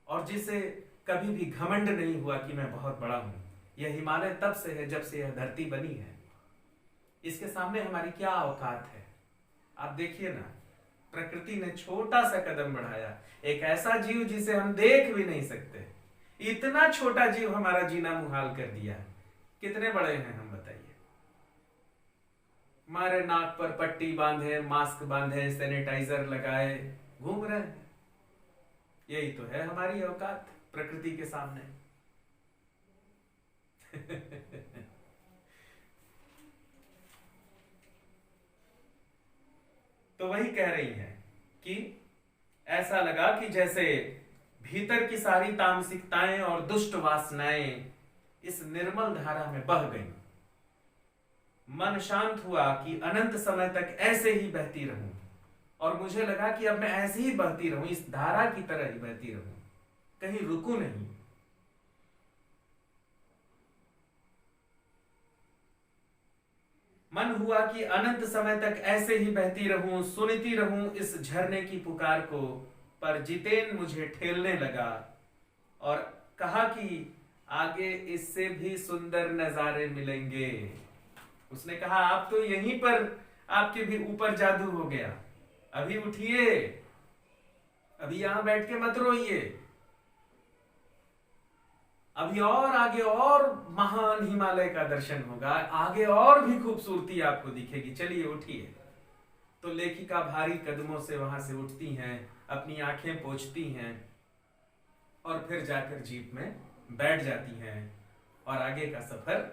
और जिसे कभी भी घमंड नहीं हुआ कि मैं बहुत बड़ा हूं। यह हिमालय तब से है जब से यह धरती बनी है। इसके सामने हमारी क्या औकात है? आप देखिए ना, प्रकृति ने छोटा सा कदम बढ़ाया, एक ऐसा जीव जिसे हम देख भी नहीं सकते, इतना छोटा जीव हमारा जीना मुहाल कर दिया। कितने बड़े हैं हम बताइए? हमारे नाक पर पट्टी बांधे, मास्क बांधे, सैनिटाइजर लगाए घूम रहे हैं। यही तो है हमारी औकात प्रकृति के सामने। तो वही कह रही हैं कि ऐसा लगा कि जैसे भीतर की सारी तामसिकताएं और दुष्ट वासनाएं इस निर्मल धारा में बह गईं। मन शांत हुआ कि अनंत समय तक ऐसे ही बहती रहूं, और मुझे लगा कि अब मैं ऐसे ही बहती रहूं, इस धारा की तरह ही बहती रहूं, कहीं रुकूं नहीं। मन हुआ कि अनंत समय तक ऐसे ही बहती रहूं, सुनती रहूं इस झरने की पुकार को। पर जितेन मुझे ठेलने लगा और कहा कि आगे इससे भी सुंदर नजारे मिलेंगे। उसने कहा आप तो यहीं पर, आपके भी ऊपर जादू हो गया, अभी उठिए, अभी यहां बैठ के मत रोइए, अभी और आगे और महान हिमालय का दर्शन होगा, आगे और भी खूबसूरती आपको दिखेगी, चलिए उठिए। तो लेखिका भारी कदमों से वहां से उठती हैं, अपनी आंखें पोंछती हैं और फिर जाकर जीप में बैठ जाती हैं और आगे का सफर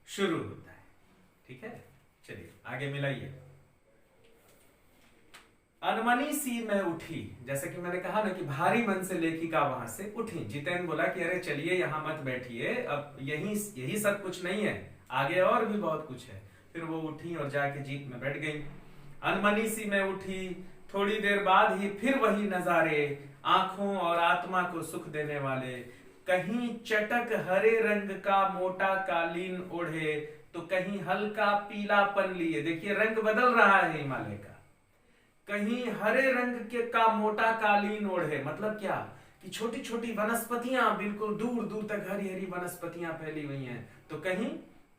शुरू होता है। ठीक है, चलिए आगे मिलाइए। अनमनी सी मैं उठी, जैसे कि मैंने कहा ना कि भारी मन से लेखिका वहां से उठी। जितेन बोला कि अरे चलिए यहां मत बैठिए, अब यही सब कुछ नहीं है, आगे और भी बहुत कुछ है। फिर वो उठी और जाके जीप में बैठ गई। अनमनी सी मैं उठी, थोड़ी देर बाद ही फिर वही नजारे, आंखों और आत्मा को सुख देने वाले। कहीं चटक हरे रंग का मोटा कालीन ओढ़े तो कहीं हल्का पीलापन लिए। देखिए रंग बदल रहा है हिमालय का। कहीं हरे रंग के का मोटा कालीन ओढ़े, मतलब क्या कि छोटी छोटी वनस्पतियां, बिल्कुल दूर दूर तक हरी हरी वनस्पतियां फैली हुई हैं। तो कहीं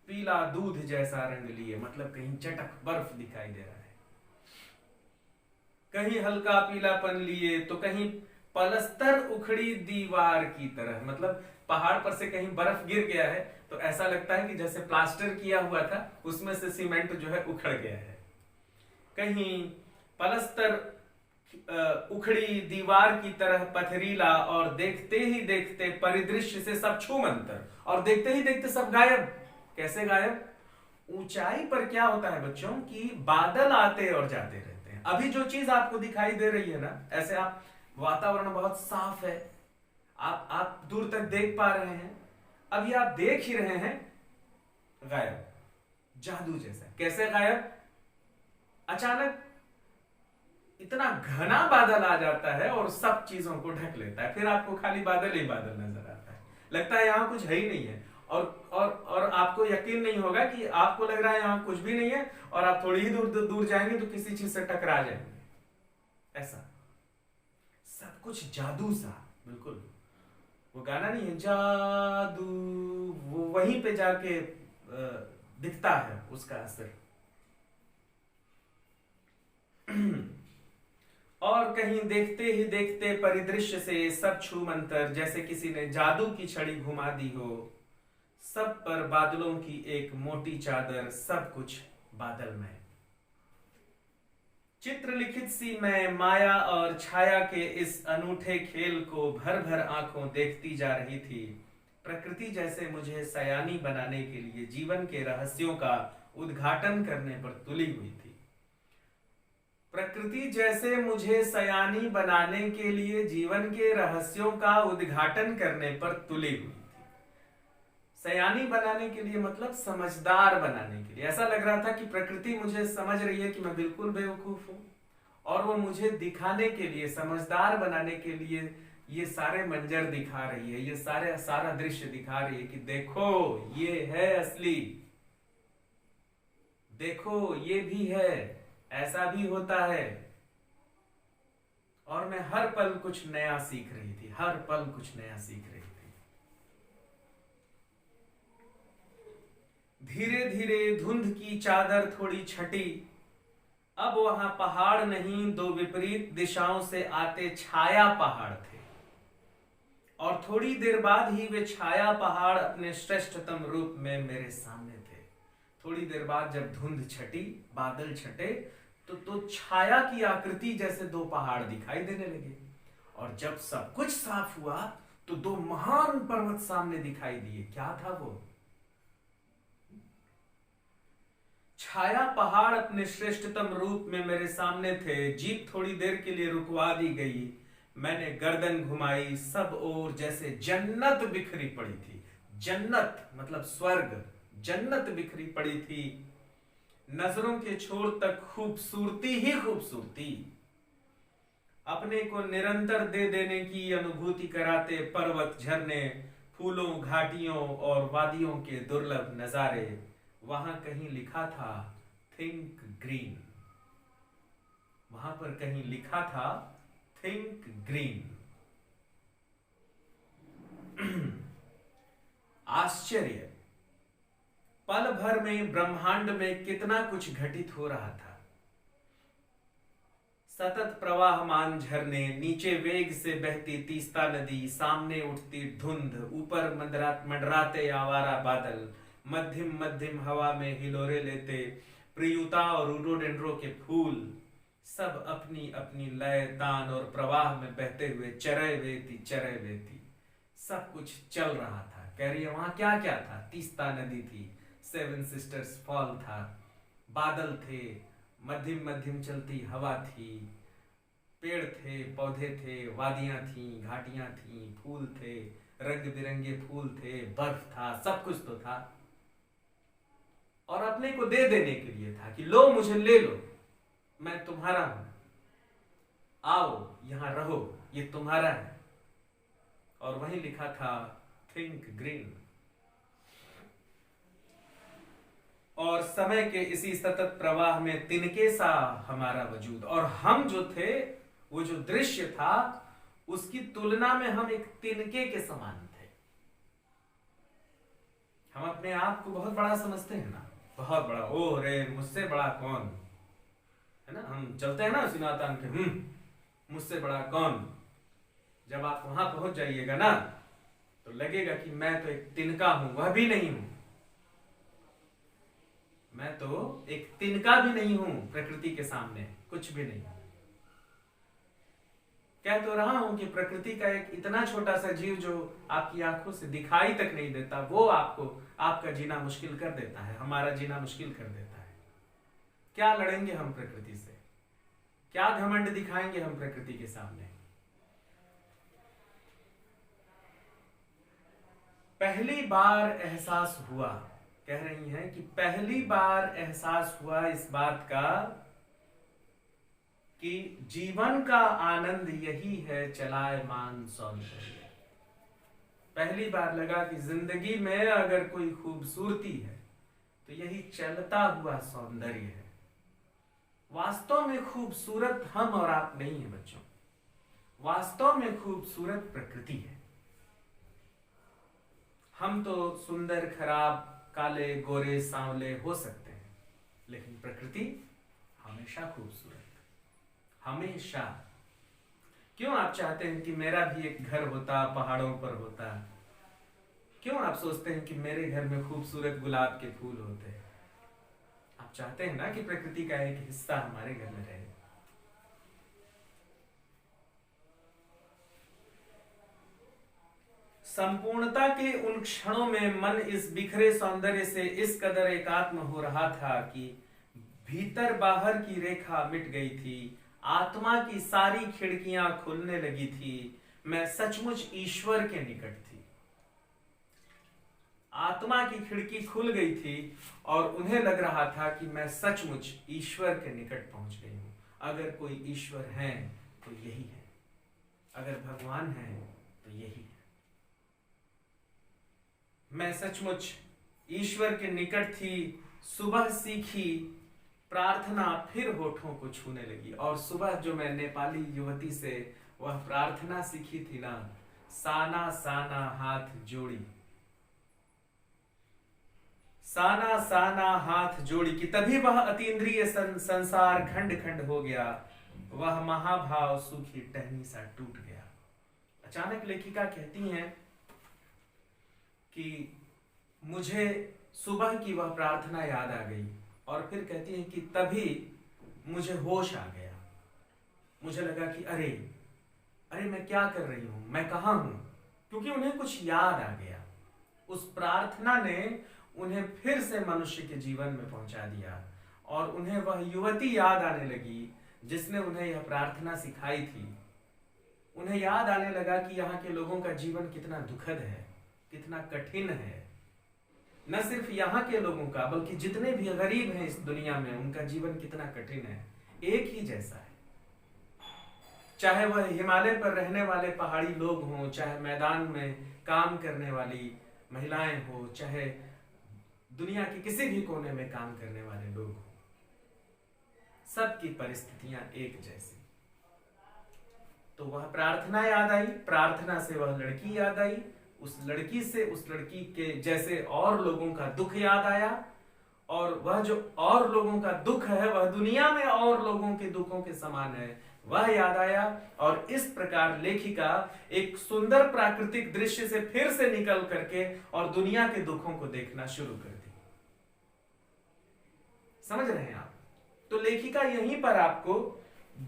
पीला दूध जैसा रंग लिए, मतलब कहीं चटक बर्फ दिखाई दे रहा है। कहीं हल्का पीलापन लिए तो कहीं पलस्तर उखड़ी दीवार की तरह, मतलब पहाड़ पर से कहीं बर्फ गिर गया है तो ऐसा लगता है कि जैसे प्लास्टर किया हुआ था, उसमें से सीमेंट जो है उखड़ गया है। कहीं पलस्तर उखड़ी दीवार की तरह पथरीला, और देखते ही देखते परिदृश्य से सब छूमंतर, और देखते ही देखते सब गायब। कैसे गायब? ऊंचाई पर क्या होता है बच्चों कि बादल आते और जाते रहते हैं। अभी जो चीज आपको दिखाई दे रही है ना, ऐसे आप, वातावरण बहुत साफ है, आप दूर तक देख पा रहे हैं, अभी आप देख ही रहे हैं, गायब, जादू जैसा। कैसे गायब? अचानक इतना घना बादल आ जाता है और सब चीजों को ढक लेता है, फिर आपको खाली बादल ही बादल नजर आता है, लगता है यहां कुछ है ही नहीं है। और आपको यकीन नहीं होगा कि आपको लग रहा है यहां कुछ भी नहीं है, और आप थोड़ी ही दूर जाएंगे तो किसी चीज से टकरा जाएंगे। ऐसा सब कुछ जादू सा, बिल्कुल। वो गाना नहीं है जादू, वो वहीं पे जाके दिखता है उसका असर। और कहीं देखते ही देखते परिदृश्य से सब छूमंतर, जैसे किसी ने जादू की छड़ी घुमा दी हो। सब पर बादलों की एक मोटी चादर, सब कुछ बादलमय। चित्र लिखित सी मैं माया और छाया के इस अनूठे खेल को भर भर आंखों देखती जा रही थी। प्रकृति जैसे मुझे सयानी बनाने के लिए जीवन के रहस्यों का उद्घाटन करने पर तुली हुई थी। प्रकृति जैसे मुझे सयानी बनाने के लिए जीवन के रहस्यों का उद्घाटन करने पर तुली हुई थी। सयानी बनाने के लिए मतलब समझदार बनाने के लिए। ऐसा लग रहा था कि प्रकृति मुझे समझ रही है कि मैं बिल्कुल बेवकूफ हूं, और वो मुझे दिखाने के लिए, समझदार बनाने के लिए ये सारे मंजर दिखा रही है, ये सारा दृश्य दिखा रही है कि देखो ये है असली, देखो ये भी है, ऐसा भी होता है। और मैं हर पल कुछ नया सीख रही थी, हर पल कुछ नया सीख रही थी। धीरे धीरे धुंध की चादर थोड़ी छटी। अब वहां पहाड़ नहीं, दो विपरीत दिशाओं से आते छाया पहाड़ थे, और थोड़ी देर बाद ही वे छाया पहाड़ अपने श्रेष्ठतम रूप में मेरे सामने थे। थोड़ी देर बाद जब धुंध छटी, बादल छटे, तो छाया की आकृति जैसे दो पहाड़ दिखाई देने लगे। और जब सब कुछ साफ हुआ तो दो महान पर्वत सामने दिखाई दिए। क्या था वो? छाया पहाड़ अपने श्रेष्ठतम रूप में मेरे सामने थे। जीप थोड़ी देर के लिए रुकवा दी गई। मैंने गर्दन घुमाई, सब ओर जैसे जन्नत बिखरी पड़ी थी। जन्नत मतलब स्वर्ग, जन्नत बिखरी पड़ी थी। नजरों के छोर तक खूबसूरती ही खूबसूरती। अपने को निरंतर दे देने की अनुभूति कराते पर्वत, झरने, फूलों, घाटियों और वादियों के दुर्लभ नजारे। वहां कहीं लिखा था थिंक ग्रीन। वहां पर कहीं लिखा था थिंक ग्रीन। आश्चर्य। पल भर में ब्रह्मांड में कितना कुछ घटित हो रहा था। सतत प्रवाहमान झरने, नीचे वेग से बहती तीस्ता नदी, सामने उठती धुंध, ऊपर मंडराते आवारा बादल, मध्यम मध्यम हवा में हिलोरे लेते प्रियुता और रोडोडेंड्रो के फूल, सब अपनी अपनी लय, तान और प्रवाह में बहते हुए चरय वेती। सब कुछ चल रहा था। कह रही है वहां क्या क्या था? तीस्ता नदी थी, सेवन सिस्टर्स फॉल था, बादल थे, मध्यम मध्यम चलती हवा थी, पेड़ थे, पौधे थे, वादियां थी, घाटियां थी, फूल थे, रंग बिरंगे फूल थे, बर्फ था, सब कुछ तो था। और अपने को दे देने के लिए था कि लो, मुझे ले लो, मैं तुम्हारा हूं, आओ यहां रहो, ये तुम्हारा है। और वहीं लिखा था थिंक ग्रीन। और समय के इसी सतत प्रवाह में तिनके सा हमारा वजूद, और हम जो थे, वो जो दृश्य था, उसकी तुलना में हम एक तिनके के समान थे। हम अपने आप को बहुत बड़ा समझते हैं ना, बहुत बड़ा, ओ रे मुझसे बड़ा कौन, है ना। हम चलते हैं ना सिनातन के, मुझसे बड़ा कौन। जब आप वहां पहुंच जाइएगा ना, तो लगेगा कि मैं तो एक तिनका हूं, वह भी नहीं हूं। मैं तो एक तिनका भी नहीं हूं प्रकृति के सामने, कुछ भी नहीं। कह तो रहा हूं कि प्रकृति का एक इतना छोटा सा जीव जो आपकी आंखों से दिखाई तक नहीं देता, वो आपको, आपका जीना मुश्किल कर देता है, हमारा जीना मुश्किल कर देता है। क्या लड़ेंगे हम प्रकृति से? क्या घमंड दिखाएंगे हम प्रकृति के सामने? पहली बार एहसास हुआ, कह रही हैं कि पहली बार एहसास हुआ इस बात का कि जीवन का आनंद यही है चलायमान सौंदर्य। पहली बार लगा कि जिंदगी में अगर कोई खूबसूरती है तो यही चलता हुआ सौंदर्य है। वास्तव में खूबसूरत हम और आप नहीं है बच्चों, वास्तव में खूबसूरत प्रकृति है। हम तो सुंदर, खराब, काले, गोरे, सांवले हो सकते हैं, लेकिन प्रकृति हमेशा खूबसूरत, हमेशा। क्यों आप चाहते हैं कि मेरा भी एक घर होता, पहाड़ों पर होता? क्यों आप सोचते हैं कि मेरे घर में खूबसूरत गुलाब के फूल होते? आप चाहते हैं ना कि प्रकृति का एक हिस्सा हमारे घर में रहे। संपूर्णता के उन क्षणों में मन इस बिखरे सौंदर्य से इस कदर एकात्म हो रहा था कि भीतर बाहर की रेखा मिट गई थी, आत्मा की सारी खिड़कियां खुलने लगी थी। मैं सचमुच ईश्वर के निकट थी। आत्मा की खिड़की खुल गई थी और उन्हें लग रहा था कि मैं सचमुच ईश्वर के निकट पहुंच गई हूं। अगर कोई ईश्वर है तो यही है, अगर भगवान है तो यही है। मैं सचमुच ईश्वर के निकट थी। सुबह सीखी प्रार्थना फिर होठों को छूने लगी। और सुबह जो मैं नेपाली युवती से वह प्रार्थना सीखी थी ना, साना साना हाथ जोड़ी, साना साना हाथ जोड़ी, कि तभी वह अतीन्द्रिय संसार खंड खंड हो गया। वह महाभाव सूखी टहनी सा टूट गया। अचानक लेखिका कहती हैं कि मुझे सुबह की वह प्रार्थना याद आ गई, और फिर कहती है कि तभी मुझे होश आ गया। मुझे लगा कि अरे अरे मैं क्या कर रही हूं, मैं कहां हूं, क्योंकि उन्हें कुछ याद आ गया। उस प्रार्थना ने उन्हें फिर से मनुष्य के जीवन में पहुंचा दिया। और उन्हें वह युवती याद आने लगी जिसने उन्हें यह प्रार्थना सिखाई थी। उन्हें याद आने लगा कि यहाँ के लोगों का जीवन कितना दुखद है, कितना कठिन है। न सिर्फ यहाँ के लोगों का बल्कि जितने भी गरीब हैं इस दुनिया में, उनका जीवन कितना कठिन है, एक ही जैसा है। चाहे वह हिमालय पर रहने वाले पहाड़ी लोग हों, चाहे मैदान में काम करने वाली महिलाएं हो, चाहे दुनिया के किसी भी कोने में काम करने वाले लोग हों, सबकी परिस्थितियां एक जैसी। तो वह प्रार्थना याद आई, प्रार्थना से वह लड़की याद आई, उस लड़की से उस लड़की के जैसे और लोगों का दुख याद आया, और वह जो और लोगों का दुख है वह दुनिया में और लोगों के दुखों के समान है, वह याद आया। और इस प्रकार लेखिका एक सुंदर प्राकृतिक दृश्य से फिर से निकल करके और दुनिया के दुखों को देखना शुरू कर दी। समझ रहे हैं आप? तो लेखिका यहीं पर आपको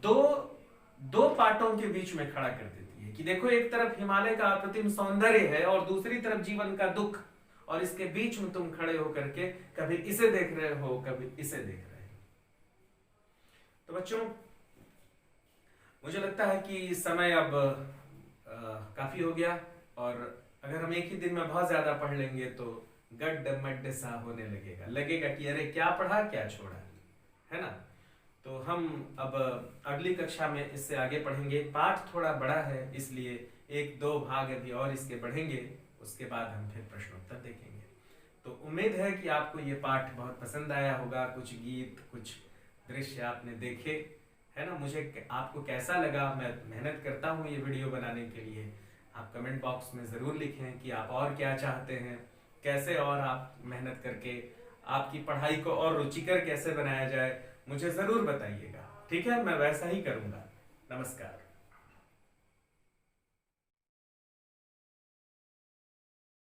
दो पार्टों के बीच में खड़ा कर देती है कि देखो, एक तरफ हिमालय का अप्रतिम सौंदर्य है और दूसरी तरफ जीवन का दुख, और इसके बीच में तुम खड़े होकर के कभी इसे देख रहे हो, कभी इसे देख रहे हो। तो बच्चों, मुझे लगता है कि समय अब काफी हो गया, और अगर हम एक ही दिन में बहुत ज्यादा पढ़ लेंगे तो गड्ढ मड्ढ सा होने लगेगा कि अरे क्या पढ़ा क्या छोड़ा, है ना। तो हम अब अगली कक्षा में इससे आगे पढ़ेंगे। पाठ थोड़ा बड़ा है, इसलिए 1-2 भाग अभी और इसके बढ़ेंगे, उसके बाद हम फिर प्रश्नोत्तर देखेंगे। तो उम्मीद है कि आपको ये पाठ बहुत पसंद आया होगा। कुछ गीत, कुछ दृश्य आपने देखे, है ना। मुझे आपको कैसा लगा, मैं मेहनत करता हूँ ये वीडियो बनाने के लिए। आप कमेंट बॉक्स में ज़रूर लिखें कि आप और क्या चाहते हैं, कैसे और आप मेहनत करके आपकी पढ़ाई को और रुचिकर कैसे बनाया जाए, मुझे ज़रूर बताइएगा। ठीक है, मैं वैसा ही करूँगा। नमस्कार।